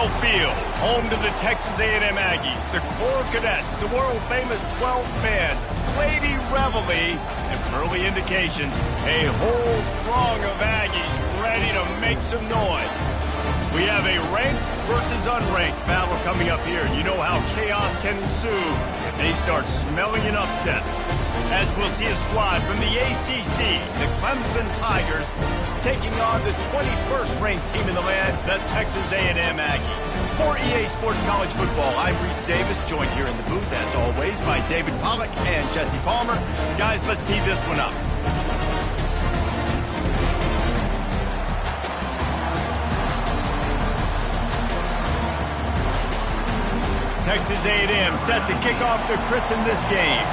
Lambeau Field, home to the Texas A&M Aggies, the Corps Cadets, the world-famous 12 fans, Lady Reveille, and early indications, a whole throng of Aggies ready to make some noise. We have a ranked versus unranked battle coming up here. You know how chaos can ensue if they start smelling an upset. As we'll see a squad from the ACC, the Clemson Tigers, taking on the 21st ranked team in the land, the Texas A&M Aggies. For EA Sports College Football, I'm Reese Davis, joined here in the booth, as always, by David Pollack and Jesse Palmer. Guys, let's tee this one up. Texas A&M set to kick off to christen this game.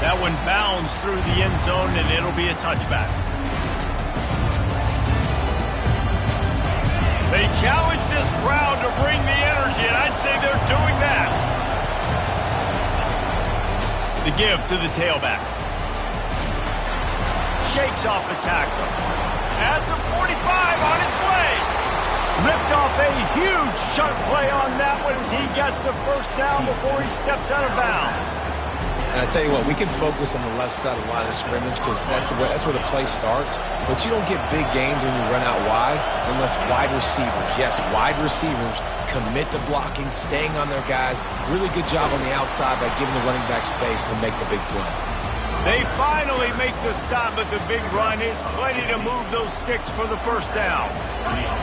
That one bounds through the end zone, and it'll be a touchback. They challenge this crowd to bring the energy, and I'd say they're doing that. The give to the tailback. Shakes off the tackler. At the 45, on its way. Ripped off a huge chunk play on that one as he gets the first down before he steps out of bounds. And I tell you what, we can focus on the left side of the line of scrimmage because that's where the play starts. But you don't get big gains when you run out wide unless wide receivers, yes, wide receivers, commit to blocking, staying on their guys. Really good job on the outside by giving the running back space to make the big play. They finally make the stop, but the big run is plenty to move those sticks for the first down.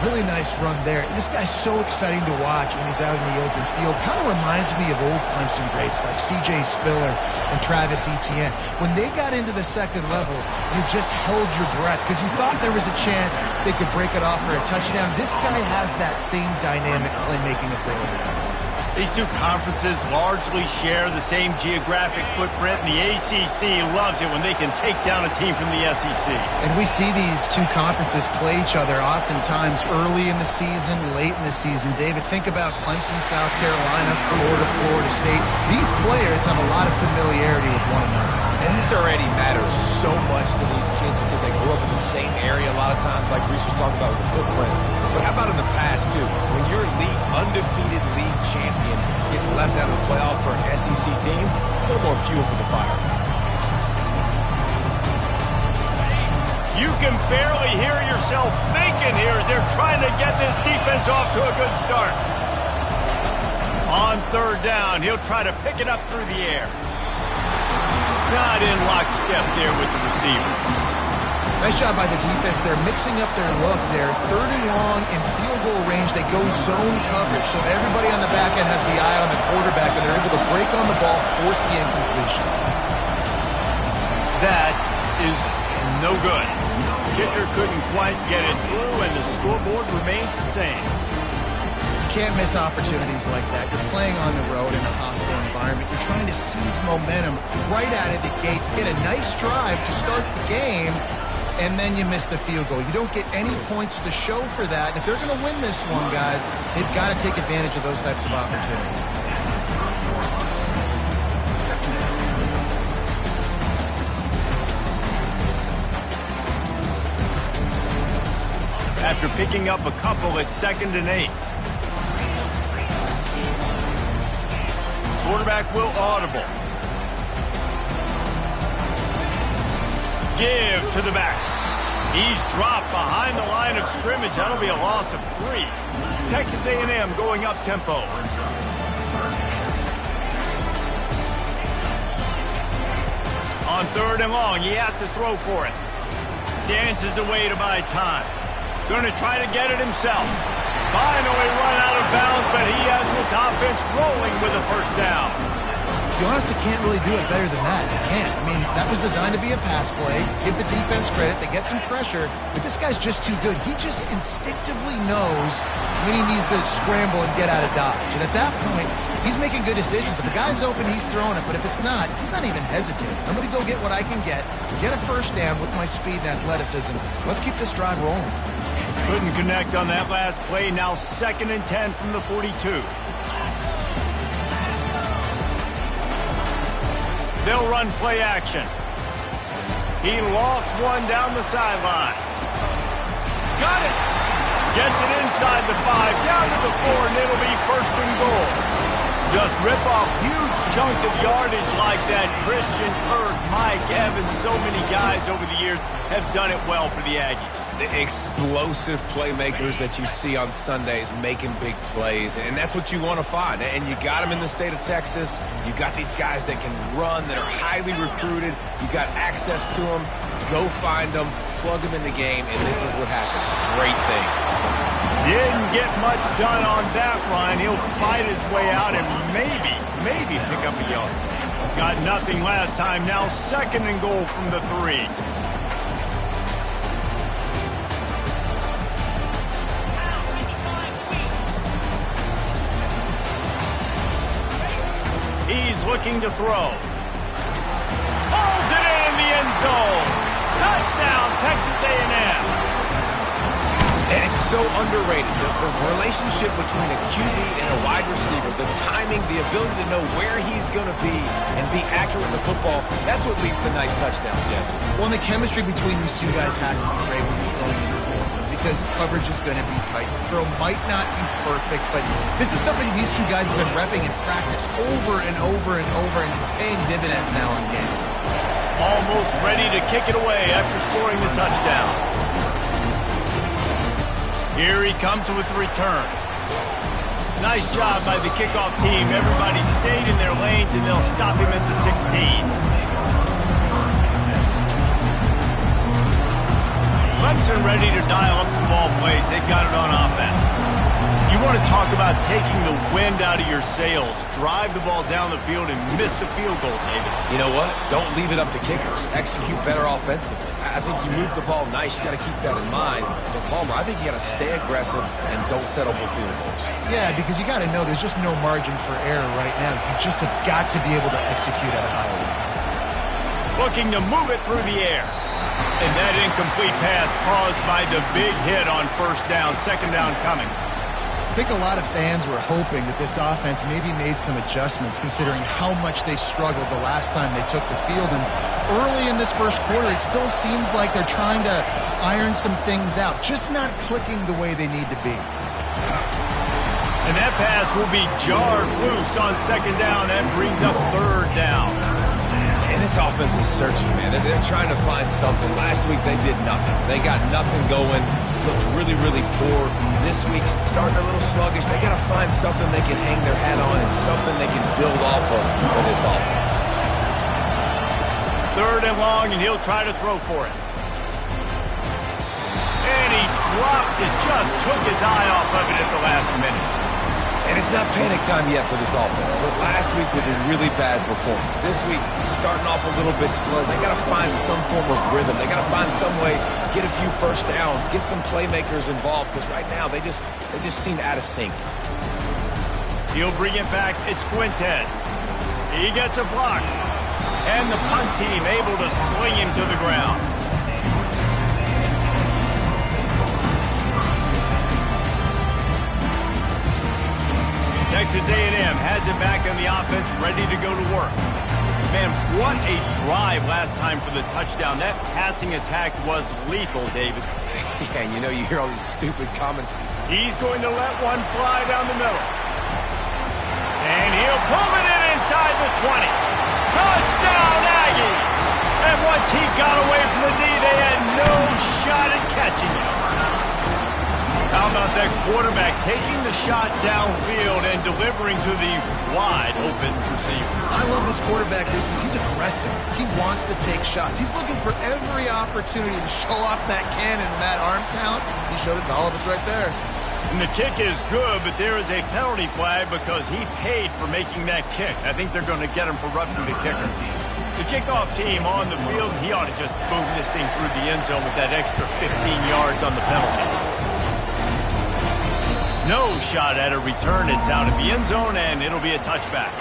Really nice run there. This guy's so exciting to watch when he's out in the open field. Kind of reminds me of old Clemson greats like C.J. Spiller and Travis Etienne. When they got into the second level, you just held your breath because you thought there was a chance they could break it off for a touchdown. This guy has that same dynamic playmaking ability. These two conferences largely share the same geographic footprint, and the ACC loves it when they can take down a team from the SEC. And we see these two conferences play each other oftentimes early in the season, late in the season. David, think about Clemson, South Carolina, Florida State. These players have a lot of familiarity with one another. And this already matters so much to these kids because they grew up in the same area a lot of times, like Reese was talking about with the footprint. But how about in the past, too? When your undefeated league champion gets left out of the playoff for an SEC team, a little more fuel for the fire. You can barely hear yourself thinking here as they're trying to get this defense off to a good start. On third down, he'll try to pick it up through the air. Not in lockstep there with the receiver. Nice job by the defense. They're mixing up their look there. Third and long in field goal range. They go zone coverage. So everybody on the back end has the eye on the quarterback, and they're able to break on the ball, force the incompletion. That is no good. Kicker couldn't quite get it through, and the scoreboard remains the same. Can't miss opportunities like that. You're playing on the road in a hostile environment. You're trying to seize momentum right out of the gate. You get a nice drive to start the game, and then you miss the field goal. You don't get any points to show for that. And if they're going to win this one, guys, they've got to take advantage of those types of opportunities. After picking up a couple at 2nd and 8. Quarterback will audible. Give to the back. He's dropped behind the line of scrimmage. That'll be a loss of 3. Texas A&M going up tempo. On third and long, he has to throw for it. Dances away to buy time. Going to try to get it himself. Finally run out of bounds, but he has this offense rolling with a first down. You honestly can't really do it better than that. You can't. I mean, that was designed to be a pass play. Give the defense credit. They get some pressure. But this guy's just too good. He just instinctively knows when he needs to scramble and get out of dodge. And at that point, he's making good decisions. If a guy's open, he's throwing it. But if it's not, he's not even hesitating. I'm going to go get what I can get a first down with my speed and athleticism. Let's keep this drive rolling. Couldn't connect on that last play. Now 2nd and 10 from the 42. They'll run play action. He lost one down the sideline. Got it. Gets it inside the 5, down to the 4, and it'll be first and goal. Just rip off huge chunks of yardage like that. Christian Kirk, Mike Evans, so many guys over the years have done it well for the Aggies. The explosive playmakers that you see on Sundays making big plays, and that's what you want to find. And you got them in the state of Texas. You got these guys that can run, that are highly recruited. You got access to them. Go find them, plug them in the game, and this is what happens. Great things. Didn't get much done on that line. He'll fight his way out and maybe pick up a yard. Got nothing last time. Now second and goal from the 3. He's looking to throw. Hauls it in the end zone. Touchdown, Texas A&M. And it's so underrated. The relationship between a QB and a wide receiver, the timing, the ability to know where he's going to be and be accurate with the football, that's what leads to nice touchdowns, Jesse. Well, and the chemistry between these two guys has to be great when you're going into both of them because coverage is going to be tight. The throw might not be perfect, but this is something these two guys have been repping in practice over and over and over, and it's paying dividends now in game. Almost ready to kick it away after scoring the touchdown. Here he comes with the return. Nice job by the kickoff team. Everybody stayed in their lanes, and they'll stop him at the 16. Clemson ready to dial up some ball plays. They got it on offense. You want to talk about taking the wind out of your sails. Drive the ball down the field and miss the field goal, David. You know what? Don't leave it up to kickers. Execute better offensively. I think you move the ball nice. You got to keep that in mind. But Palmer, I think you got to stay aggressive and don't settle for field goals. Yeah, because you got to know there's just no margin for error right now. You just have got to be able to execute at a high level. Looking to move it through the air. And that incomplete pass caused by the big hit on first down. Second down coming. I think a lot of fans were hoping that this offense maybe made some adjustments considering how much they struggled the last time they took the field. And early in this first quarter, it still seems like they're trying to iron some things out, just not clicking the way they need to be. And that pass will be jarred loose on second down. That brings up third down. And this offense is searching, man. They're trying to find something. Last week, they did nothing. They got nothing going. Looked really, really poor. This week's starting a little sluggish. They got to find something they can hang their hat on and something they can build off of for this offense. Third and long, and he'll try to throw for it. And he drops it. Just took his eye off of it at the last minute. And it's not panic time yet for this offense, but last week was a really bad performance. This week, starting off a little bit slow. They got to find some form of rhythm. They got to find some way, get a few first downs, get some playmakers involved, because right now they just seem out of sync. He'll bring it back. It's Fuentes. He gets a block. And the punt team able to sling him to the ground. Texas A&M has it back on the offense, ready to go to work. Man, what a drive last time for the touchdown. That passing attack was lethal, David. Yeah, and you know, you hear all these stupid commentaries. He's going to let one fly down the middle. And he'll pull it in inside the 20. Touchdown, Aggie! And once he got away from the knee, they had no shot at catching him. How about that quarterback taking the shot downfield and delivering to the wide-open receiver? I love this quarterback because he's aggressive. He wants to take shots. He's looking for every opportunity to show off that cannon and that arm talent. He showed it to all of us right there. And the kick is good, but there is a penalty flag because he paid for making that kick. I think they're going to get him for roughing the kicker. The kickoff team on the field, he ought to just boom this thing through the end zone with that extra 15 yards on the penalty. No shot at a return. It's out of the end zone, and it'll be a touchback.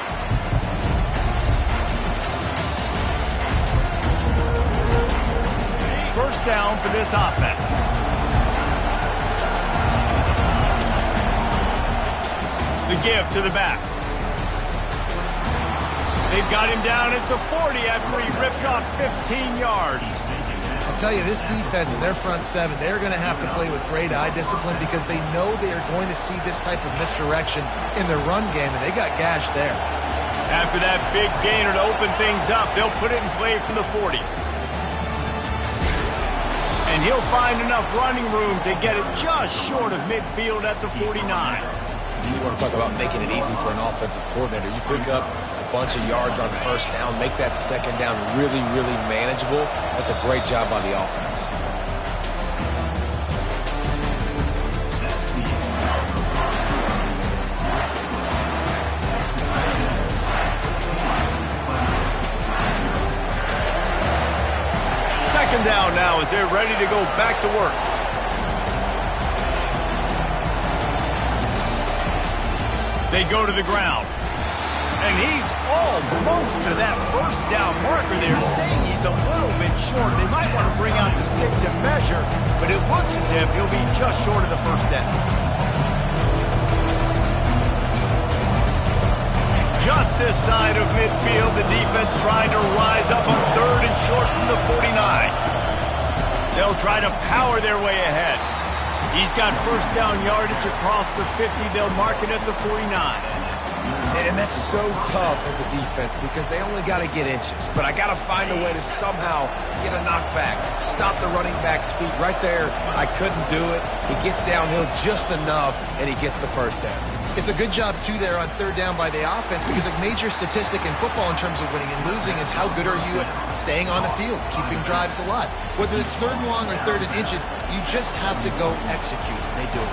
First down for this offense. The give to the back. They've got him down at the 40 after he ripped off 15 yards. I'll tell you, this defense and their front seven, they're going to have to play with great eye discipline because they know they are going to see this type of misdirection in their run game, and they got gashed there. After that big gainer to open things up, they'll put it in play from the 40. And he'll find enough running room to get it just short of midfield at the 49. You want to talk about making it easy for an offensive coordinator. You pick up a bunch of yards on first down, make that second down really, really manageable. That's a great job by the offense. Second down now as they're ready to go back to work. They go to the ground. And he's almost to that first down marker there, saying he's a little bit short. They might want to bring out the sticks and measure, but it looks as if he'll be just short of the first down. Just this side of midfield, the defense trying to rise up on third and short from the 49. They'll try to power their way ahead. He's got first down yardage across the 50. They'll mark it at the 49. And that's so tough as a defense because they only got to get inches. But I got to find a way to somehow get a knockback, stop the running back's feet. Right there, I couldn't do it. He gets downhill just enough, and he gets the first down. It's a good job, too, there on third down by the offense because a major statistic in football in terms of winning and losing is how good are you at staying on the field, keeping drives alive. Whether it's third and long or third and inches, you just have to go execute, and they do it.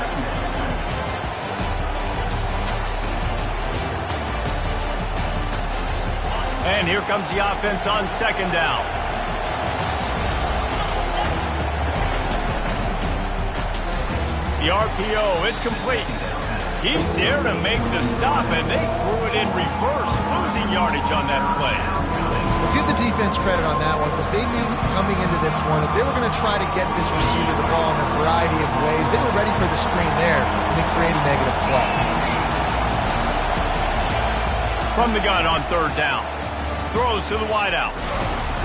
And here comes the offense on second down. The RPO, it's complete. He's there to make the stop, and they threw it in reverse, losing yardage on that play. Well, give the defense credit on that one because they knew coming into this one that they were going to try to get this receiver the ball in a variety of ways. They were ready for the screen there, and they created negative play. From the gun on third down. Throws to the wideout.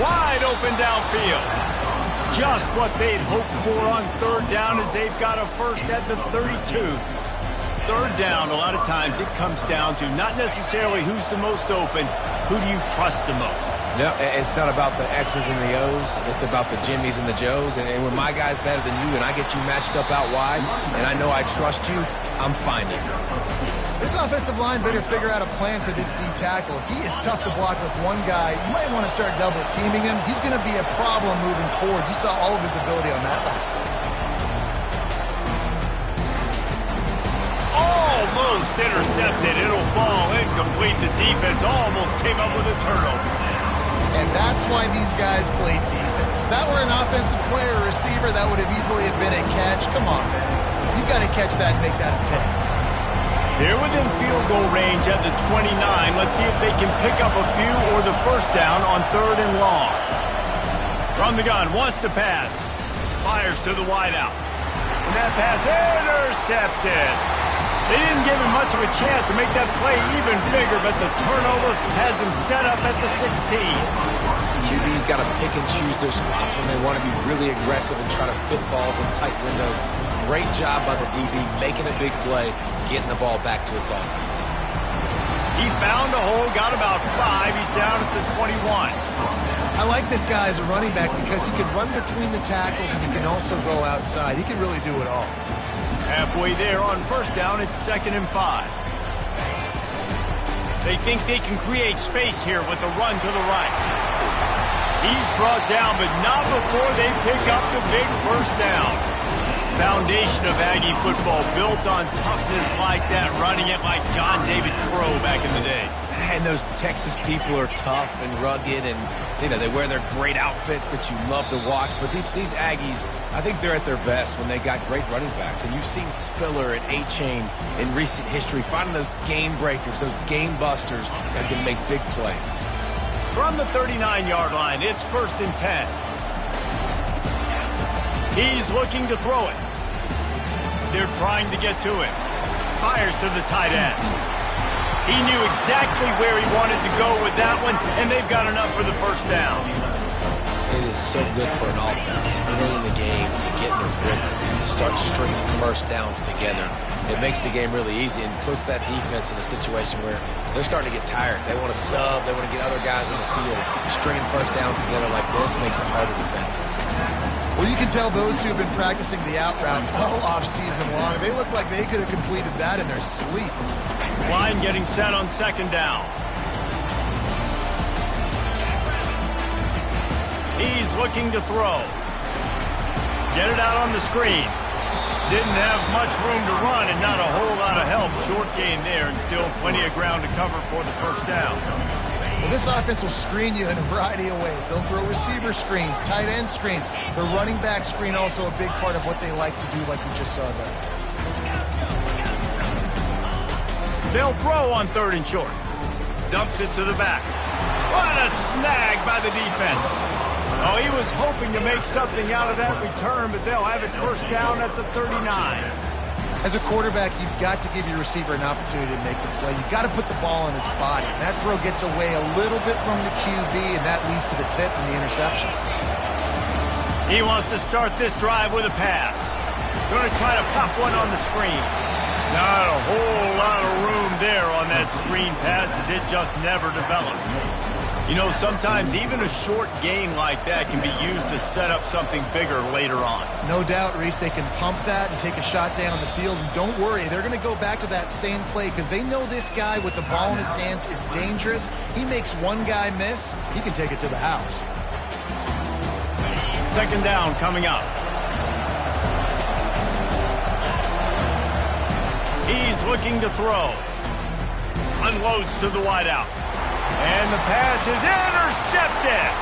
Wide open downfield. Just what they'd hoped for on third down as they've got a first at the 32. Third down, a lot of times it comes down to not necessarily who's the most open, who do you trust the most? No, it's not about the X's and the O's. It's about the Jimmies and the Joes. And when my guy's better than you and I get you matched up out wide and I know I trust you, I'm finding you. This offensive line better figure out a plan for this D tackle. He is tough to block with one guy. You might want to start double teaming him. He's going to be a problem moving forward. You saw all of his ability on that last play. Almost intercepted. It'll fall incomplete. The defense almost came up with a turnover. And that's why these guys played defense. If that were an offensive player or receiver, that would have easily have been a catch. Come on, man. You got to catch that and make that a pick. They're within field goal range at the 29. Let's see if they can pick up a few or the first down on third and long. From the gun, wants to pass. Fires to the wideout. And that pass intercepted. They didn't give him much of a chance to make that play even bigger, but the turnover has him set up at the 16. QB's got to pick and choose their spots when they want to be really aggressive and try to fit balls in tight windows. Great job by the DB, making a big play, getting the ball back to its offense. He found a hole, got about 5. He's down at the 21. I like this guy as a running back because he can run between the tackles and he can also go outside. He can really do it all. Halfway there on first down, it's 2nd and 5. They think they can create space here with a run to the right. He's brought down, but not before they pick up the big first down. Foundation of Aggie football built on toughness like that, running it like John David Crow back in the day. And those Texas people are tough and rugged, and you know they wear their great outfits that you love to watch. But these Aggies, I think they're at their best when they got great running backs. And you've seen Spiller and A-Chain in recent history finding those game breakers, those game busters that can make big plays. From the 39-yard line, it's 1st and 10. He's looking to throw it. They're trying to get to him. Fires to the tight end. He knew exactly where he wanted to go with that one, and they've got enough for the first down. It is so good for an offense early in the game to get in a rhythm, to start stringing first downs together. It makes the game really easy and puts that defense in a situation where they're starting to get tired. They want to sub. They want to get other guys on the field. Stringing first downs together like this makes it hard to defend. Well, you can tell those two have been practicing the out route all off-season long. They look like they could have completed that in their sleep. Line getting set on second down. He's looking to throw. Get it out on the screen. Didn't have much room to run and not a whole lot of help. Short gain there and still plenty of ground to cover for the first down. Well, this offense will screen you in a variety of ways. They'll throw receiver screens, tight end screens. The running back screen also a big part of what they like to do, like we just saw there. They'll throw on third and short. Dumps it to the back. What a snag by the defense. Oh, he was hoping to make something out of that return, but they'll have it first down at the 39. As a quarterback, you've got to give your receiver an opportunity to make the play. You've got to put the ball in his body. That throw gets away a little bit from the QB, and that leads to the tip and the interception. He wants to start this drive with a pass. Going to try to pop one on the screen. Not a whole lot of room there on that screen pass as it just never developed. You know, sometimes even a short gain like that can be used to set up something bigger later on. No doubt, Reese, they can pump that and take a shot down the field. And don't worry, they're going to go back to that same play because they know this guy with the ball in his hands is dangerous. He makes one guy miss, he can take it to the house. Second down coming up. He's looking to throw. Unloads to the wideout. And the pass is intercepted.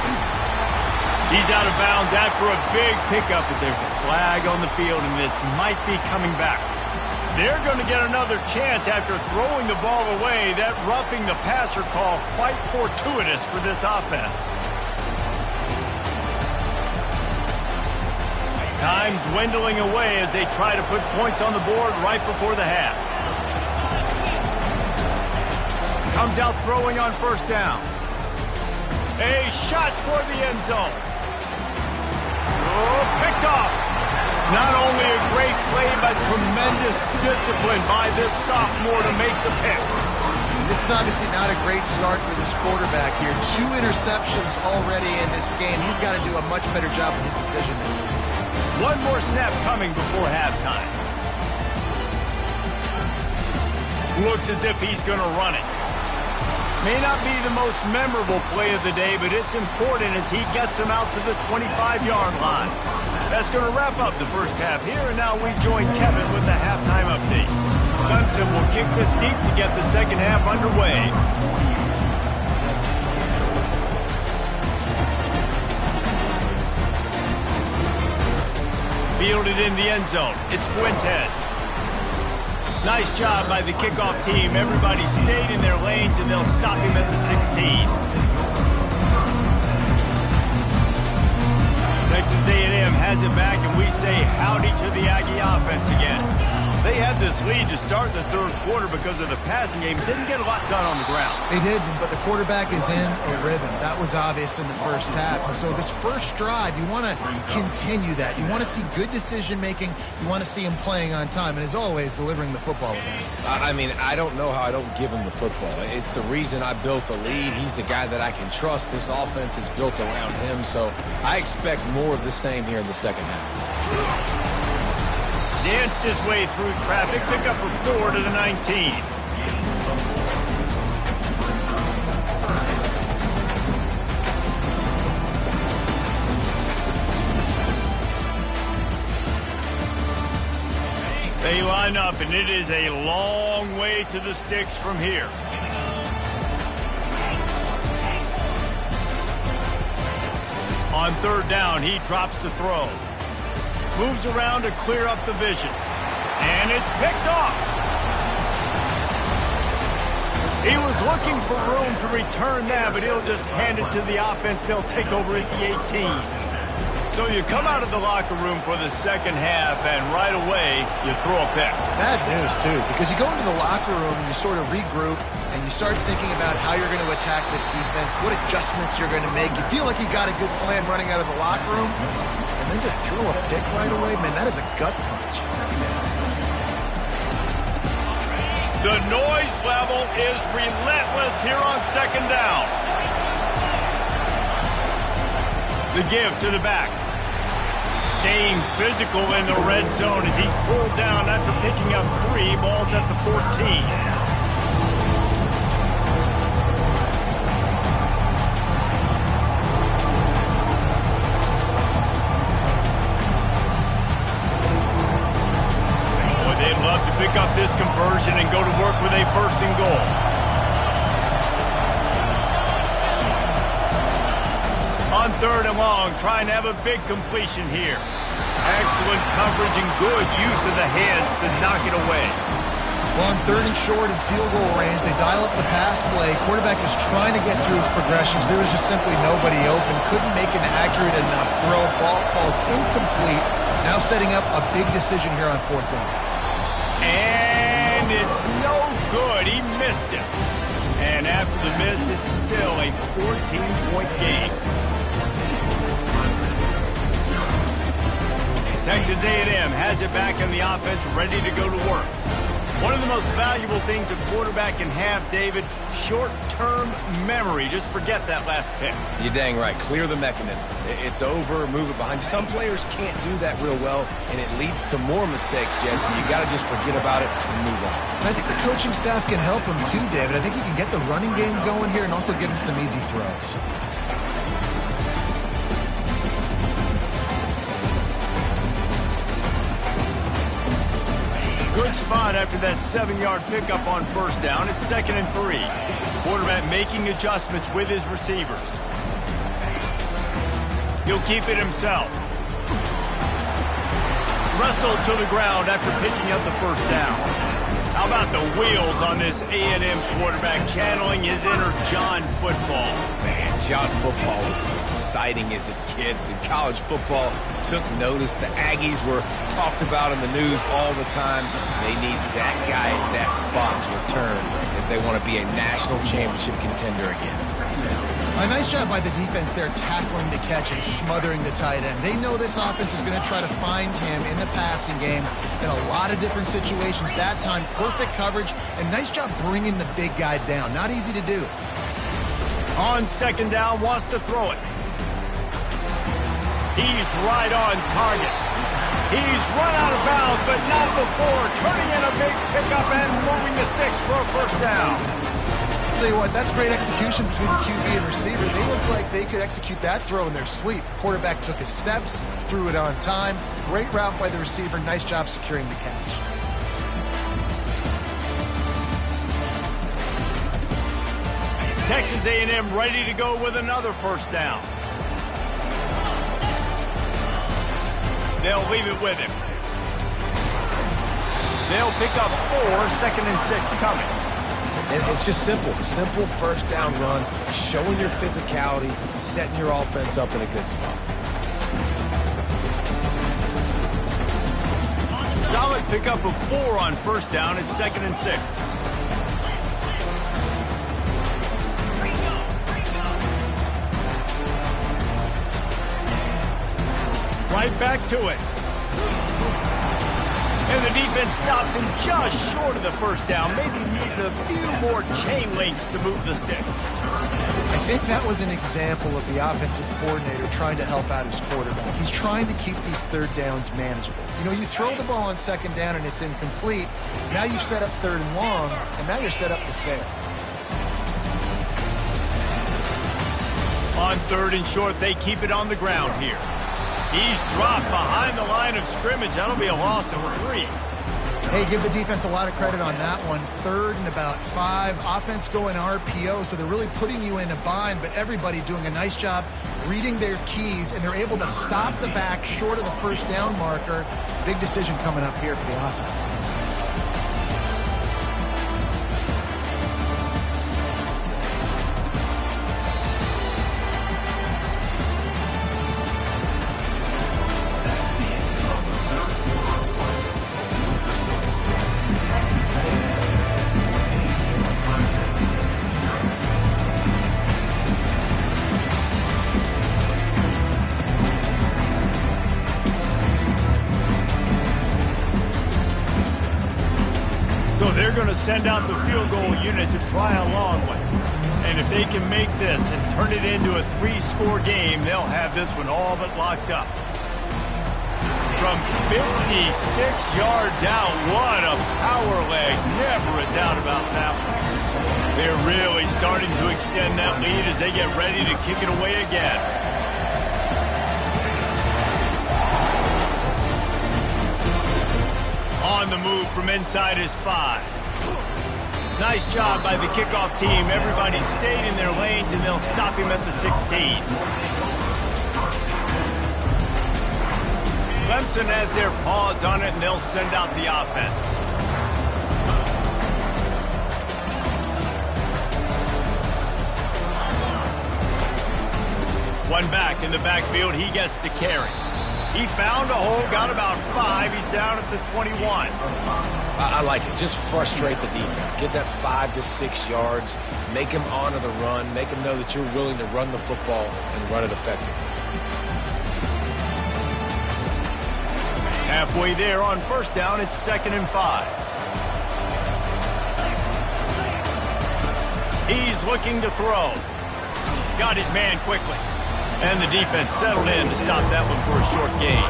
He's out of bounds after a big pickup, but there's a flag on the field, and this might be coming back. They're going to get another chance after throwing the ball away. That roughing the passer call quite fortuitous for this offense. Time dwindling away as they try to put points on the board right before the half. Comes out throwing on first down. A shot for the end zone. Oh, picked off. Not only a great play, but tremendous discipline by this sophomore to make the pick. This is obviously not a great start for this quarterback here. 2 interceptions already in this game. He's got to do a much better job with his decision making. One more snap coming before halftime. Looks as if he's going to run it. May not be the most memorable play of the day, but it's important as he gets him out to the 25-yard line. That's going to wrap up the first half here, and now we join Kevin with the halftime update. Clemson will kick this deep to get the second half underway. Fielded in the end zone. It's Fuentes. Nice job by the kickoff team. Everybody stayed in their lanes, and they'll stop him at the 16. Texas A&M has it back, and we say howdy to the Aggie offense again. They had this lead to start the third quarter because of the passing game. Didn't get a lot done on the ground. They didn't, but the quarterback is in a rhythm. That was obvious in the first half. And so this first drive, you want to continue that. You want to see good decision-making. You want to see him playing on time. And as always, delivering the football. I mean, I don't know how I don't give him the football. It's the reason I built the lead. He's the guy that I can trust. This offense is built around him. So I expect more of the same here in the second half. Danced his way through traffic, pick up a 4 to the 19. They line up, and it is a long way to the sticks from here. On third down, he drops to throw. Moves around to clear up the vision. And it's picked off. He was looking for room to return that, but he'll just hand it to the offense. They'll take over at the 18. So you come out of the locker room for the second half, and right away, you throw a pick. Bad news, too, because you go into the locker room and you sort of regroup, and you start thinking about how you're going to attack this defense, what adjustments you're going to make, you feel like you got a good plan running out of the locker room, and then to throw a pick right away, man, that is a gut punch. The noise level is relentless here on second down. The give to the back. Staying physical in the red zone as he's pulled down after picking up 3 balls at the 14. Boy, they'd love to pick up this conversion and go to work with a 1st and goal. On 3rd and long, trying to have a big completion here. Excellent coverage and good use of the hands to knock it away. Well, on 3rd and short and field goal range, they dial up the pass play. Quarterback is trying to get through his progressions. There was just simply nobody open. Couldn't make an accurate enough throw. Ball falls incomplete. Now setting up a big decision here on 4th down. And it's no good. He missed it. And after the miss, it's still a 14-point game. Texas A&M has it back in the offense, ready to go to work. One of the most valuable things a quarterback can have, David, short-term memory. Just forget that last pick. You're dang right. Clear the mechanism. It's over, move it behind you. Some players can't do that real well, and it leads to more mistakes, Jesse. You got to just forget about it and move on. And I think the coaching staff can help him too, David. I think you can get the running game going here and also give him some easy throws. Good spot after that 7-yard pickup on 1st down. It's 2nd and 3. Quarterback making adjustments with his receivers. He'll keep it himself. Wrestled to the ground after picking up the 1st down. How about the wheels on this A&M quarterback channeling his inner John football? Man, John football was as exciting as it gets, and college football took notice. The Aggies were talked about in the news all the time. They need that guy at that spot to return if they want to be a national championship contender again. A nice job by the defense there tackling the catch and smothering the tight end. They know this offense is going to try to find him in the passing game in a lot of different situations. That time, perfect coverage, and nice job bringing the big guy down. Not easy to do. On 2nd down, wants to throw it. He's right on target. He's run out of bounds, but not before turning in a big pickup and moving the sticks for a 1st down. I'll tell you what, that's great execution between the QB and receiver. They look like they could execute that throw in their sleep. Quarterback took his steps, threw it on time. Great route by the receiver. Nice job securing the catch. Texas A&M ready to go with another 1st down. They'll leave it with him. They'll pick up 4, 2nd and 6 coming. And it's just simple 1st down run, showing your physicality, setting your offense up in a good spot. Solid pickup of 4 on 1st down. It's 2nd and 6. Right back to it. And the defense stops him just short of the 1st down. Maybe needed a few more chain links to move the sticks. I think that was an example of the offensive coordinator trying to help out his quarterback. He's trying to keep these 3rd downs manageable. You know, you throw the ball on 2nd down and it's incomplete. Now you've set up 3rd and long, and now you're set up to fail. On 3rd and short, they keep it on the ground here. He's dropped behind the line of scrimmage. That'll be a loss of 3. Hey, give the defense a lot of credit on that one. 3rd and about 5. Offense going RPO, so they're really putting you in a bind, but everybody doing a nice job reading their keys, and they're able to stop the back short of the 1st down marker. Big decision coming up here for the offense. they're going to send out the field goal unit to try a long one. And if they can make this and turn it into a 3-score game, they'll have this one all but locked up. From 56 yards out, what a power leg. Never a doubt about that one. They're really starting to extend that lead as they get ready to kick it away again. On the move from inside his 5. Nice job by the kickoff team. Everybody stayed in their lanes, and they'll stop him at the 16. Clemson has their paws on it, and they'll send out the offense. One back in the backfield. He gets the carry. He found a hole, got about 5. He's down at the 21. I like it. Just frustrate the defense. Get that 5 to 6 yards. Make them honor the run. Make them know that you're willing to run the football and run it effectively. Halfway there on first down, it's 2nd and 5. He's looking to throw. Got his man quickly. And the defense settled in to stop that one for a short gain.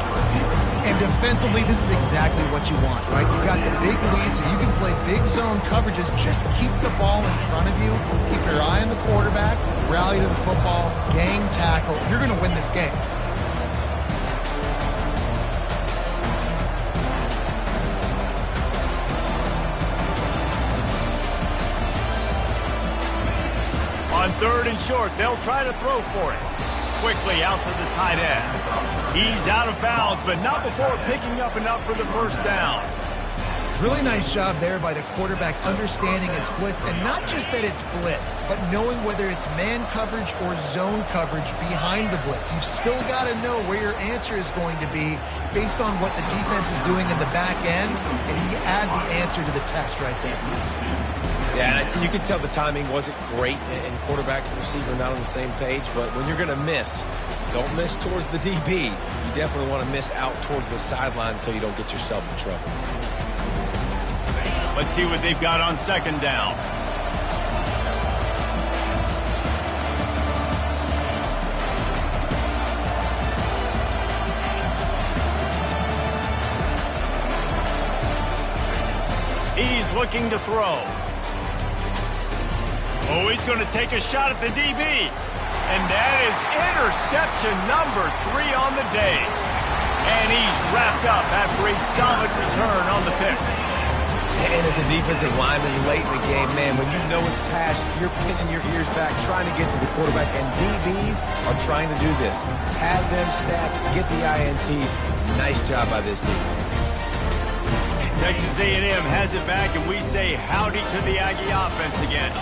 And defensively, this is exactly what you want, right? You've got the big lead, so you can play big zone coverages. Just keep the ball in front of you. Keep your eye on the quarterback. Rally to the football. Gang tackle. You're going to win this game. On 3rd and short, they'll try to throw for it. Quickly out to the tight end. He's out of bounds, but not before picking up enough for the first down. Really nice job there by the quarterback understanding it's blitz, and not just that it's blitz, but knowing whether it's man coverage or zone coverage behind the blitz. You've still got to know where your answer is going to be based on what the defense is doing in the back end, and he add the answer to the test right there. Yeah, you can tell the timing wasn't great, and quarterback and receiver not on the same page, but when you're going to miss, don't miss towards the DB. You definitely want to miss out towards the sideline so you don't get yourself in trouble. Let's see what they've got on 2nd down. He's looking to throw. Oh, he's going to take a shot at the DB. And that is interception number 3 on the day. And he's wrapped up after a solid return on the pick. And as a defensive lineman late in the game, man, when you know it's past, you're pinning your ears back, trying to get to the quarterback. And DBs are trying to do this. Have them stats, get the INT. Nice job by this team. Texas A&M has it back, and we say howdy to the Aggie offense again.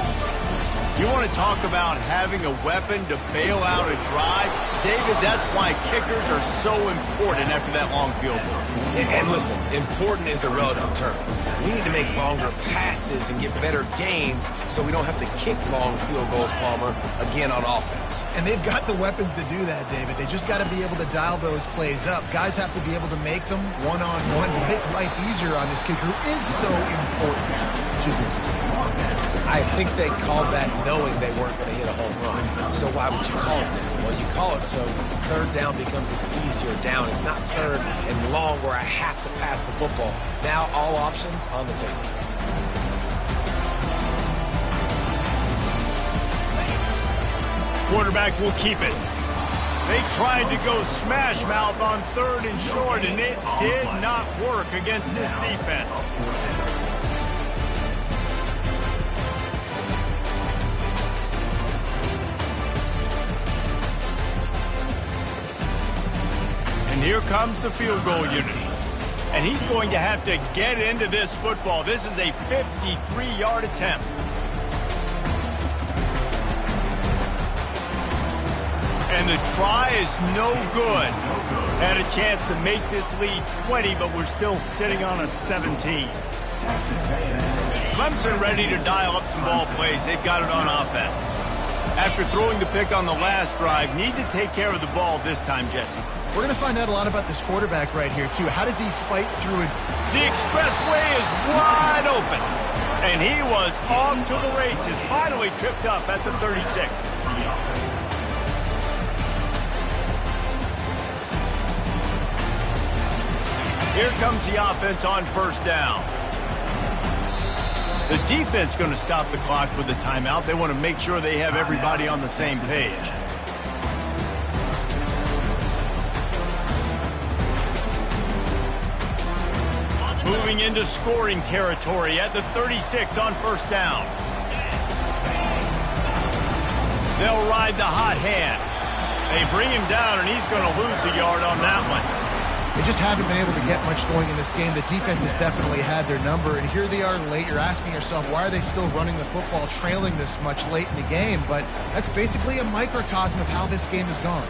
You want to talk about having a weapon to bail out a drive? David, that's why kickers are so important after that long field goal. And listen, important is a relative term. We need to make longer passes and get better gains so we don't have to kick long field goals, Palmer, again on offense. And they've got the weapons to do that, David. They just got to be able to dial those plays up. Guys have to be able to make them one-on-one to make life easier on this kicker, who is so important to this team. I think they called that knowing they weren't going to hit a home run. So why would you call it that? Well, you call it so 3rd down becomes an easier down. It's not 3rd and long where I have to pass the football. Now all options on the table. Quarterback will keep it. They tried to go smash mouth on 3rd and short, and it did not work against this defense. And here comes the field goal unit. And he's going to have to get into this football. This is a 53-yard attempt. And the try is no good. Had a chance to make this lead 20, but we're still sitting on a 17. Clemson ready to dial up some ball plays. They've got it on offense. After throwing the pick on the last drive, need to take care of the ball this time, Jesse. We're going to find out a lot about this quarterback right here, too. How does he fight through it? The expressway is wide open. And he was off to the races, finally tripped up at the 36. Here comes the offense on first down. The defense going to stop the clock with a timeout. They want to make sure they have everybody on the same page. Moving into scoring territory at the 36 on first down. They'll ride the hot hand. They bring him down, and he's going to lose a yard on that one. They just haven't been able to get much going in this game. The defense has definitely had their number, and here they are late. You're asking yourself, why are they still running the football, trailing this much late in the game? But that's basically a microcosm of how this game has gone.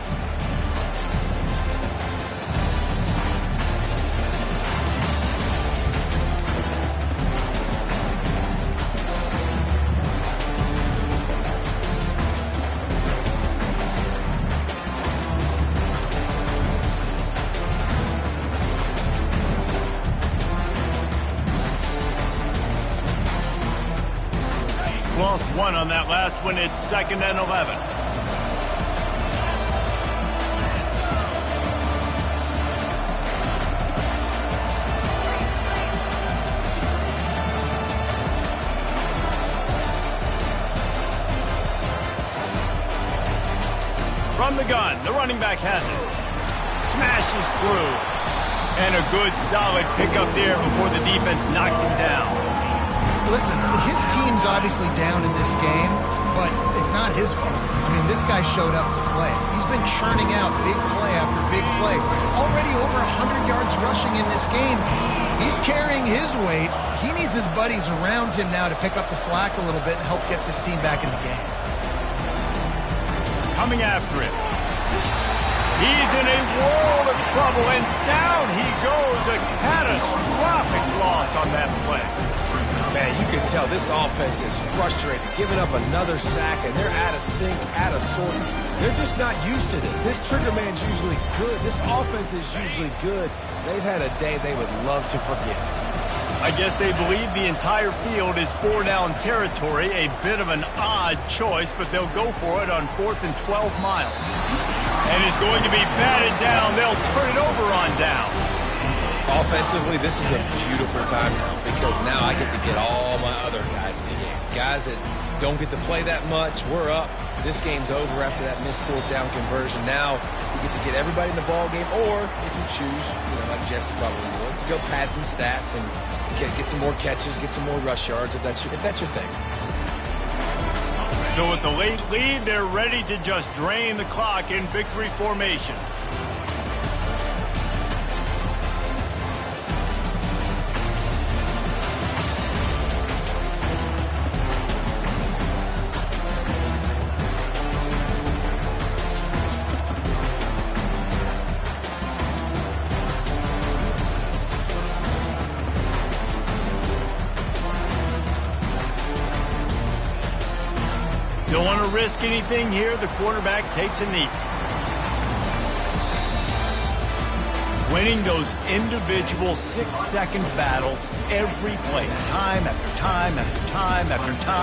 Lost one on that last one. It's 2nd and 11. From the gun, the running back has it. Smashes through. And a good solid pickup there before the defense knocks him down. Listen, his team's obviously down in this game, but it's not his fault. I mean, this guy showed up to play. He's been churning out big play after big play. Already over 100 yards rushing in this game. He's carrying his weight. He needs his buddies around him now to pick up the slack a little bit and help get this team back in the game. Coming after him. He's in a world of trouble, and down he goes. A catastrophic loss on that play. Man, you can tell this offense is frustrated, giving up another sack, and they're out of sync, out of sorts. They're just not used to this. This trigger man's usually good. This offense is usually good. They've had a day they would love to forget. I guess they believe the entire field is 4-down territory. A bit of an odd choice, but they'll go for it on 4th and 12 miles. And it's going to be batted down. They'll turn it over on downs. Offensively, this is a beautiful time because now I get to get all my other guys in the game. Guys that don't get to play that much, we're up. This game's over after that missed 4th down conversion. Now you get to get everybody in the ball game, or if you choose, like Jesse probably would, to go pad some stats and get some more catches, get some more rush yards if that's your thing. So with the late lead, they're ready to just drain the clock in victory formation. Don't want to risk anything here. The quarterback takes a knee. Winning those individual 6-second battles every play, time after time after time after time.